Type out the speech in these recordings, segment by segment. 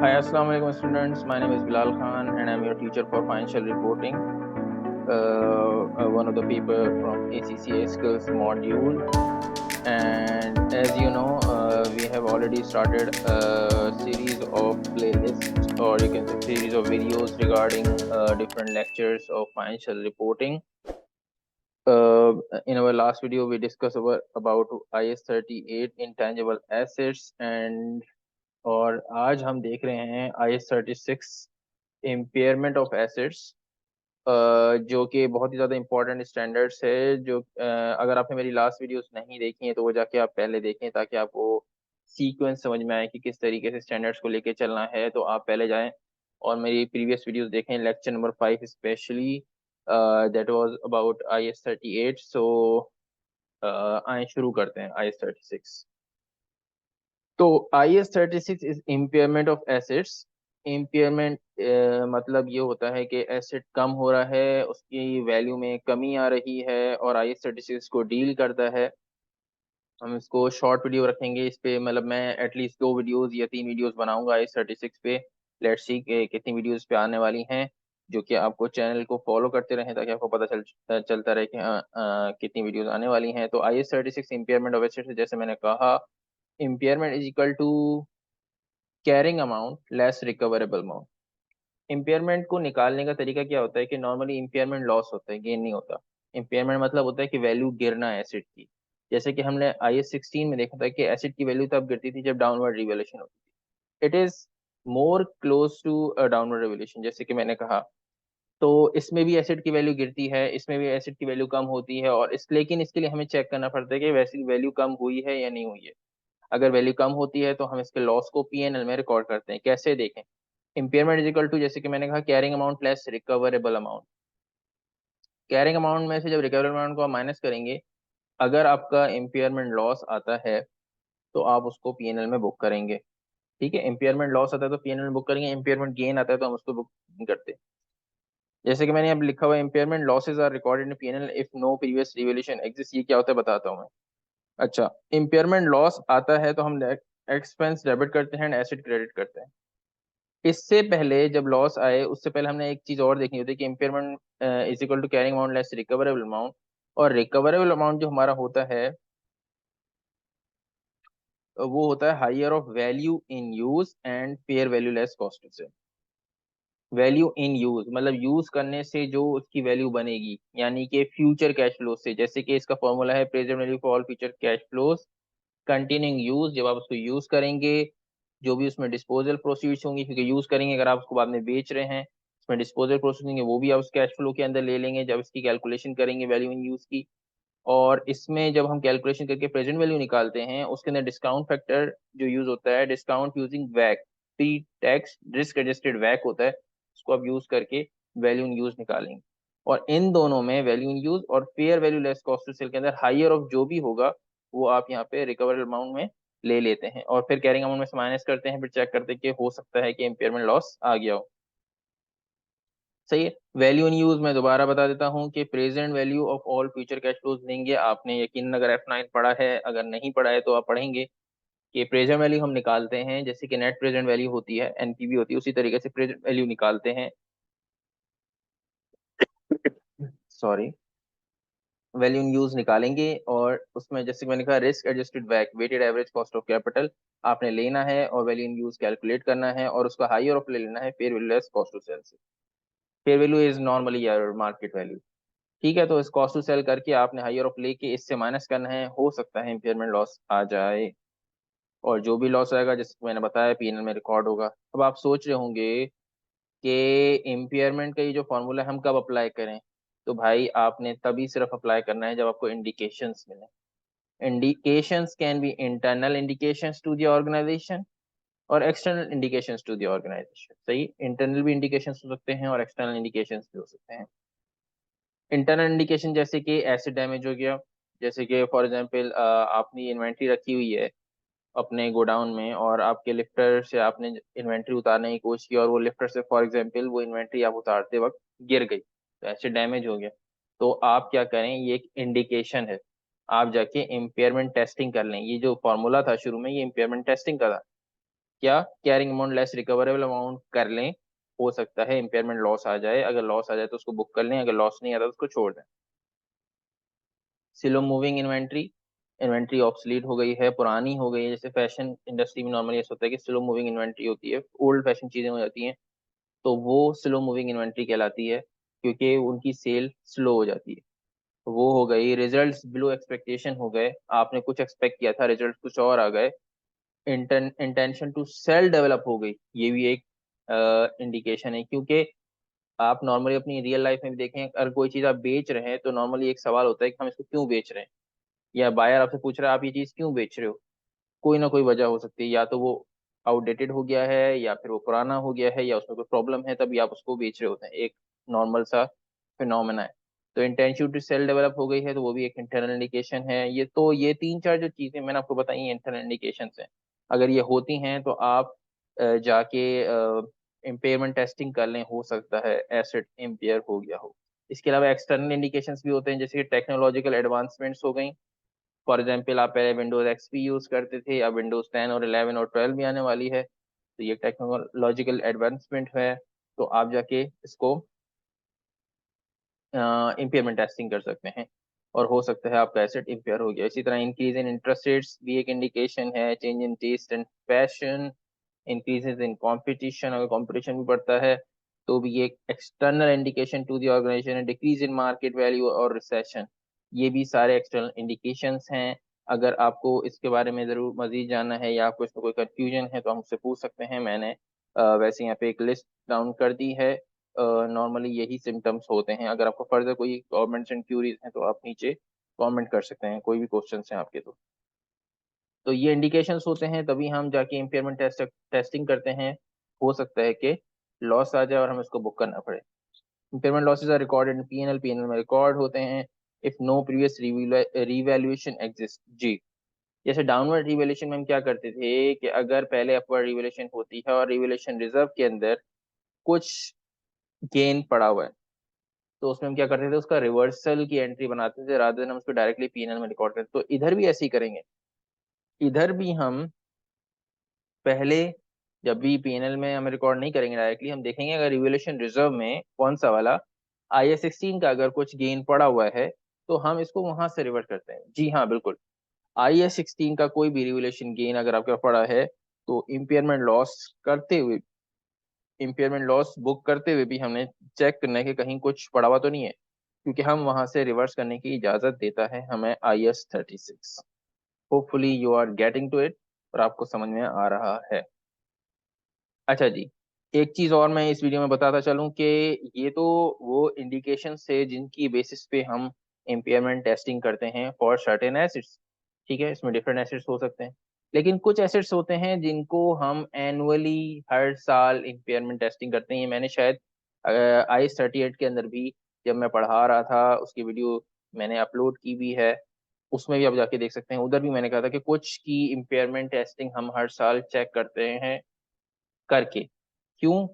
Hi, Assalamu alaikum students. My name is Bilal Khan and I'm your teacher for financial reporting. One of the paper from ACCA skills module. And as you know, we have already started a series of playlists, or you can say series of videos regarding different lectures of financial reporting. In our last video, we discussed about IS 38 intangible assets, and और आज हम देख रहे हैं IS 36 impairment of assets, जो कि बहुत ही ज़्यादा इंपॉर्टेंट स्टैंडर्ड्स है। जो अगर आपने मेरी लास्ट वीडियोस नहीं देखी हैं तो वो जाके आप पहले देखें, ताकि आपको सीक्वेंस समझ में आए कि किस तरीके से स्टैंडर्ड्स को लेके चलना है। तो आप पहले जाएं और मेरी प्रीवियस वीडियोस देखें, lecture number 5 specially, that was about IS 38। सो आए शुरू करते हैं IS 36। तो IS 36 is impairment of assets. Impairment मतलब ये होता है कि एसेट कम हो रहा है, उसकी वैल्यू में कमी आ रही है, और IS 36 को डील करता है। हम इसको शॉर्ट वीडियो रखेंगे इस पे, मतलब मैं एटलीस्ट 2 वीडियोस या 3 वीडियोस बनाऊंगा IS 36 पे। लेट्स सी के कितनी वीडियोस पे आने वाली हैं, जो कि आपको चैनल को फॉलो करते रहें ताकि आपको पता चलता रहे कि कितनी वीडियोस आने वाली हैं। तो IS 36 इम्पेयरमेंट ऑफ एसेट्स, जैसे मैंने कहा, impairment is equal to carrying amount less recoverable amount. Impairment को निकालने का तरीका क्या होता है कि नॉर्मली इम्पेयरमेंट लॉस होता है, गेन नहीं होता। इम्पेयरमेंट मतलब होता है कि वैल्यू गिरना है एसिड की। जैसे कि हमने IS 16 में देखा था कि एसिड की वैल्यू तब गिरती थी जब डाउनवर्ड रिवैल्यूएशन होती थी। It is more close to downward revaluation, जैसे कि मैंने कहा। तो इसमें भी एसिड की वैल्यू गिरती है, इसमें भी एसिड की वैल्यू कम होती है, और लेकिन इसके लिए हमें चेक करना पड़ता है कि वैसी वैल्यू कम हुई है या नहीं हुई है। अगर वैल्यू कम होती है तो हम इसके लॉस को P&L में रिकॉर्ड करते हैं। कैसे देखें? इम्पेयरमेंट इज इक्वल टू, जैसे कि मैंने कहा, carrying amount less recoverable amount. Carrying amount में से जब रिकवरेबल अमाउंट को आप माइनस करेंगे, अगर आपका इम्पेयरमेंट लॉस आता है तो आप उसको P&L में बुक करेंगे। ठीक है, इम्पेयरमेंट लॉस आता है तो P&L में बुक करेंगे, इम्पेयरमेंट गेन आता है तो हम उसको बुक नहीं करते। जैसे कि मैंने यहाँ लिखा हुआ है, impairment losses are recorded in P&L if no previous revaluation exist. ये क्या होता है बताता हूँ मैं। अच्छा, इम्पेयरमेंट लॉस आता है तो हम एक्सपेंस डेबिट करते हैं एंड एसेट क्रेडिट करते हैं। इससे पहले जब लॉस आए, उससे पहले हमने एक चीज और देखनी होती है कि impairment is equal to carrying amount less recoverable amount. और रिकवरेबल अमाउंट जो हमारा होता है, वो होता है higher of value in use and fair value less cost से। वैल्यू इन यूज मतलब यूज करने से जो उसकी वैल्यू बनेगी, यानी कि फ्यूचर कैश फ्लो से। जैसे कि इसका फॉर्मूला है present value for all future cash flows continuing use. जब आप उसको यूज करेंगे, जो भी उसमें डिस्पोजल प्रोसीड्स होंगी, क्योंकि यूज करेंगे अगर आप उसको बाद में बेच रहे हैं, उसमें डिस्पोजल प्रोसीड्स होंगे, वो भी आप उस कैश फ्लो के अंदर ले लेंगे जब इसकी कैलकुलेशन करेंगे वैल्यू इन यूज की। और इसमें जब हम कैलकुलेशन करके प्रेजेंट वैल्यू निकालते हैं, उसके अंदर डिस्काउंट फैक्टर जो यूज होता है, discount using वैक, pre tax risk adjusted वैक होता है, उसको आप यूज करके वैल्यू इन यूज निकालेंगे। और इन दोनों में, वैल्यू इन यूज और fair value less cost to sell के अंदर, हायर ऑफ जो भी होगा वो आप यहाँ पे रिकवरेबल अमाउंट में ले लेते हैं, और फिर कैरिंग अमाउंट में से माइनस करते हैं, फिर चेक करते हैं कि हो सकता है कि इम्पेयरमेंट लॉस आ गया हो। सही है। वैल्यू इन यूज मैं दोबारा बता देता हूँ कि present value of all future cash flows लेंगे। आपने यकीन अगर F9 पढ़ा है, अगर नहीं पढ़ा है तो आप पढ़ेंगे कि प्रेजेंट वैल्यू हम निकालते हैं जैसे कि नेट प्रेजेंट वैल्यू होती है, NPV होती है, उसी तरीके से प्रेजेंट वैल्यू निकालते हैं। सॉरी, वैल्यू इन यूज निकालेंगे, और उसमें जैसे कि मैंने कहा, रिस्क एडजस्टेड वैक, weighted average cost of capital आपने लेना है, और वैल्यू इन यूज कैलकुलेट करना है, और उसका हायर ऑफ ले लेना है fair value less cost to sell से। Fair value is normally your market value. ठीक है, तो इस कॉस्ट टू सेल करके आपने हायर ऑफ लेके इससे माइनस करना है, हो सकता है इम्पेयरमेंट लॉस आ जाए। और जो भी लॉस आएगा, जैसे मैंने बताया, P&L में रिकॉर्ड होगा। अब आप सोच रहे होंगे कि इम्पेयरमेंट का ये जो फॉर्मूला है हम कब अप्लाई करें। तो भाई आपने तभी सिर्फ अप्लाई करना है जब आपको इंडिकेशंस मिले। Indications can be internal indications to the organization और external indications to the organization. सही, इंटरनल भी इंडिकेशंस हो सकते हैं और एक्सटर्नल इंडिकेशंस भी हो सकते हैं। इंटरनल इंडिकेशन जैसे कि एसिड डैमेज हो गया, जैसे कि फॉर एग्जांपल आपने इन्वेंट्री रखी हुई है अपने गोडाउन में, और आपके लिफ्टर से आपने इन्वेंट्री उतारने की कोशिश की, और वो लिफ्टर से फॉर एग्जांपल वो इन्वेंट्री आप उतारते वक्त गिर गई, तो एसिड डैमेज हो गया। तो आप क्या करें, ये एक इंडिकेशन है, आप जाके इम्पेयरमेंट टेस्टिंग कर लें। ये जो फॉर्मूला था शुरू में, ये इम्पेयरमेंट टेस्टिंग का था। क्या carrying amount less recoverable amount कर लें, हो सकता है इम्पेयरमेंट लॉस आ जाए, अगर लॉस आ जाए तो उसको बुक कर लें, अगर लॉस नहीं आता तो उसको छोड़ दें। Slow moving inventory, inventory obsolete हो गई है, पुरानी हो गई है। जैसे फैशन इंडस्ट्री में नॉर्मली ऐसा होता है कि स्लो मूविंग इन्वेंट्री होती है, ओल्ड फैशन चीजें हो जाती हैं, तो वो स्लो मूविंग इन्वेंट्री कहलाती है, क्योंकि उनकी सेल स्लो हो जाती है। वो हो गई। रिजल्ट्स बिलो एक्सपेक्टेशन हो गए, आपने कुछ एक्सपेक्ट किया था, रिजल्ट कुछ और आ गए। इंटेंशन टू सेल डेवलप हो गई, ये भी एक इंडिकेशन है, क्योंकि आप नॉर्मली अपनी रियल लाइफ में भी देखें, अगर कोई चीज आप बेच रहे हैं तो नॉर्मली एक सवाल होता है कि हम इसको क्यों बेच रहे हैं, या बायर आपसे पूछ रहा है आप ये चीज क्यों बेच रहे हो। कोई ना कोई वजह हो सकती है, या तो वो आउटडेटेड हो गया है, या फिर वो पुराना हो गया है, या उसमें कोई प्रॉब्लम है, तभी आप उसको बेच रहे होते हैं। एक नॉर्मल सा फिनोमेना है। तो इंटेंशन टू सेल डेवलप हो गई है, तो वो भी एक इंटरनल इंडिकेशन है। ये तो ये तीन चार जो चीजें मैंने आपको बताई हैं इंटरनल इंडिकेशन है। अगर ये होती हैं तो आप जाके इम्पेयरमेंट टेस्टिंग कर लें, हो सकता है एसेट इम्पेयर हो गया हो। इसके अलावा एक्सटर्नल इंडिकेशंस भी होते हैं, जैसे कि टेक्नोलॉजिकल एडवांसमेंट्स हो गई। फॉर एग्जाम्पल आप पहले विंडोज एक्सपी यूज करते थे, अब विंडोज 10 और 11 और 12 भी आने वाली है, तो ये टेक्नोलॉजिकल एडवांसमेंट है। तो आप जाके इसको इम्पेयरमेंट टेस्टिंग कर सकते हैं, और हो सकता है आपका एसेट इम्पेयर हो गया। इसी तरह इंक्रीज इन इंटरेस्ट रेट्स भी एक इंडिकेशन है, change in taste and fashion, increases in competition, अगर कंपटीशन भी बढ़ता है तो भी ये एक external indication to the organisation है। डिक्रीज इन मार्केट वैल्यू और रिसेशन, ये भी सारे एक्सटर्नल इंडिकेशंस हैं। अगर आपको इसके बारे में जरूर मजीद जानना है, या आपको इसमें कोई कंफ्यूजन है, तो हम मुझसे पूछ सकते हैं। मैंने वैसे यहाँ पे एक लिस्ट डाउन कर दी है। नॉर्मली यही सिम्टम्स होते हैं। अगर आपको फर्दर कोई गवर्नमेंट इंक्वायरीज हैं तो आप नीचे कमेंट कर सकते हैं, कोई भी क्वेश्चन हैं आपके तो ये इंडिकेशंस होते हैं, तभी हम जाके इम्पेयरमेंट टेस्टिंग करते हैं। हो सकता है कि लॉस आ जाए और हमें इसको बुक करना पड़े। Impairment losses are recorded in PNL, PNL में रिकॉर्ड होते हैं if no previous revaluation exist. जी, जैसे डाउनवर्ड रिवैल्यूएशन में हम क्या करते थे कि अगर पहले अपवर्ड रिवैल्यूएशन होती है और रिवैल्यूएशन रिजर्व के अंदर कुछ गेन पड़ा हुआ है, तो उसमें हम क्या करते थे, उसका रिवर्सल की एंट्री बनाते थे, रादर देन हम उसको डायरेक्टली पीएनएल में रिकॉर्ड करते। तो इधर भी ऐसे ही करेंगे। इधर भी हम पहले, जब भी पीएनएल में हम रिकॉर्ड नहीं करेंगे डायरेक्टली, हम देखेंगे अगर रिवैल्यूएशन रिजर्व में कौन सा वाला IS16 का अगर कुछ गेन पड़ा हुआ है, तो हम इसको वहां से रिवर्ट करते हैं। जी हाँ, बिल्कुल। IS16 का कोई भी रिवैल्यूएशन गेन अगर आपके पास पड़ा है, तो इम्पेयरमेंट लॉस बुक करते हुए भी हमने चेक करना है कि कहीं कुछ पड़ा हुआ तो नहीं है, क्योंकि हम वहां से रिवर्स करने की इजाजत देता है हमें IS36। Hopefully you are getting to it, और आपको समझ में आ रहा है। अच्छा जी, एक चीज और मैं इस वीडियो में बताता चलूं कि ये तो वो इंडिकेशन से जिनकी बेसिस पे हम इम्पेयरमेंट टेस्टिंग करते हैं फॉर सर्टेन एसिड्स। ठीक है, इसमें डिफरेंट एसिड्स हो सकते हैं, लेकिन कुछ एसिड्स होते हैं जिनको हम एनुअली हर साल इम्पेयरमेंट टेस्टिंग करते हैं। मैंने शायद IS38 के अंदर भी, जब मैं पढ़ा रहा था, उसकी वीडियो मैंने अपलोड की भी है, उसमें भी आप जाके देख सकते हैं। उधर भी मैंने कहा था कि कुछ की इम्पेयरमेंट टेस्टिंग हम हर साल चेक करते हैं करके। क्यों?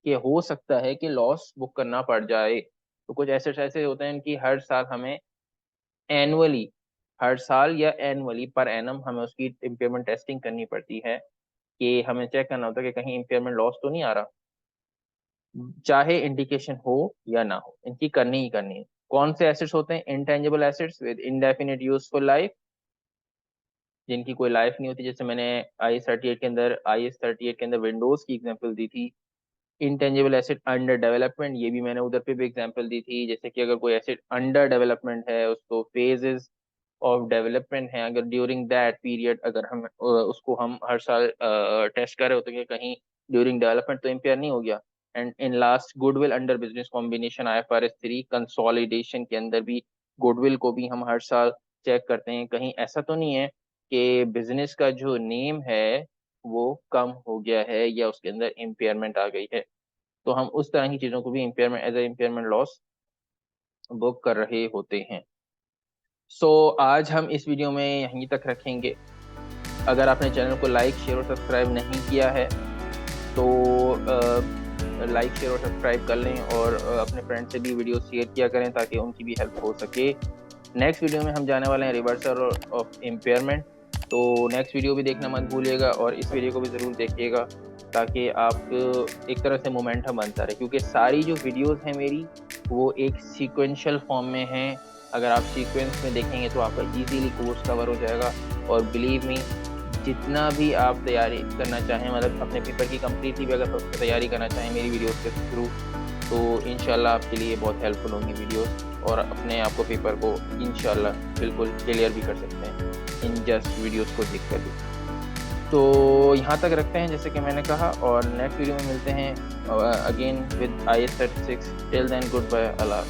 कि हो सकता है कि लॉस बुक करना पड़ जाए। तो कुछ एसेट्स ऐसे होते हैं कि हर साल हमें एनुअली, हर साल या एनुअली पर एनम हमें उसकी इम्पेयरमेंट टेस्टिंग करनी पड़ती है, कि हमें चेक करना होता है कि कहीं इम्पेयरमेंट लॉस तो नहीं आ रहा, चाहे इंडिकेशन हो या ना हो, इनकी करनी ही करनी है। कौन से एसेट्स होते हैं? Intangible assets with indefinite useful life, जिनकी कोई लाइफ नहीं होती। जैसे मैंने IS38 के अंदर विंडोज की एग्जांपल दी थी। इंटेंजिबल एसेट अंडर डेवलपमेंट, ये भी मैंने उधर पे भी एग्जांपल दी थी। जैसे कि अगर कोई एसेट अंडर डेवलपमेंट है, उसको फेजेस ऑफ डेवलपमेंट है, अगर ड्यूरिंग दैट पीरियड अगर हम उसको हम हर साल टेस्ट कर रहे होते हैं कि कहीं ड्यूरिंग डेवलपमेंट तो इम्पेयर नहीं हो गया। And in last goodwill under business combination IFRS 3 consolidation के अंदर भी गुडविल को भी हम हर साल चेक करते हैं, कहीं ऐसा तो नहीं है कि बिजनेस का जो नेम है वो कम हो गया है या उसके अंदर इम्पेयरमेंट आ गई है। तो हम उस तरह की चीजों को भी impairment as a impairment loss book कर रहे होते हैं। आज हम इस वीडियो में यहीं तक रखेंगे। अगर आपने चैनल को लाइक शेयर और सब्सक्राइब नहीं किया है, तो लाइक शेयर और सब्सक्राइब कर लें, और अपने फ्रेंड से भी वीडियो शेयर किया करें ताकि उनकी भी हेल्प हो सके। नेक्स्ट वीडियो में हम जाने वाले हैं रिवर्सल ऑफ इम्पेयरमेंट, तो नेक्स्ट वीडियो भी देखना मत भूलिएगा और इस वीडियो को भी ज़रूर देखिएगा ताकि आप एक तरह से मोमेंटम बनता रहे, क्योंकि सारी जो वीडियोस हैं मेरी वो एक सीक्वेंशियल फॉर्म में हैं। अगर आप सीक्वेंस में देखेंगे तो आपका इजीली कोर्स कवर हो जाएगा। और बिलीव मी, जितना भी आप तैयारी करना चाहें, मतलब अपने पेपर की कम्प्लीटली भी अगर तैयारी करना चाहें मेरी वीडियोस के थ्रू, तो इंशाल्लाह आपके लिए बहुत हेल्पफुल होंगी वीडियोस और अपने आप को पेपर को इंशाल्लाह बिल्कुल क्लियर भी कर सकते हैं इन जस्ट वीडियोस को देख कर भी। तो यहाँ तक रखते हैं जैसे कि मैंने कहा, और नेक्स्ट वीडियो में मिलते हैं again with IAS 36। Till then goodbye, Allah.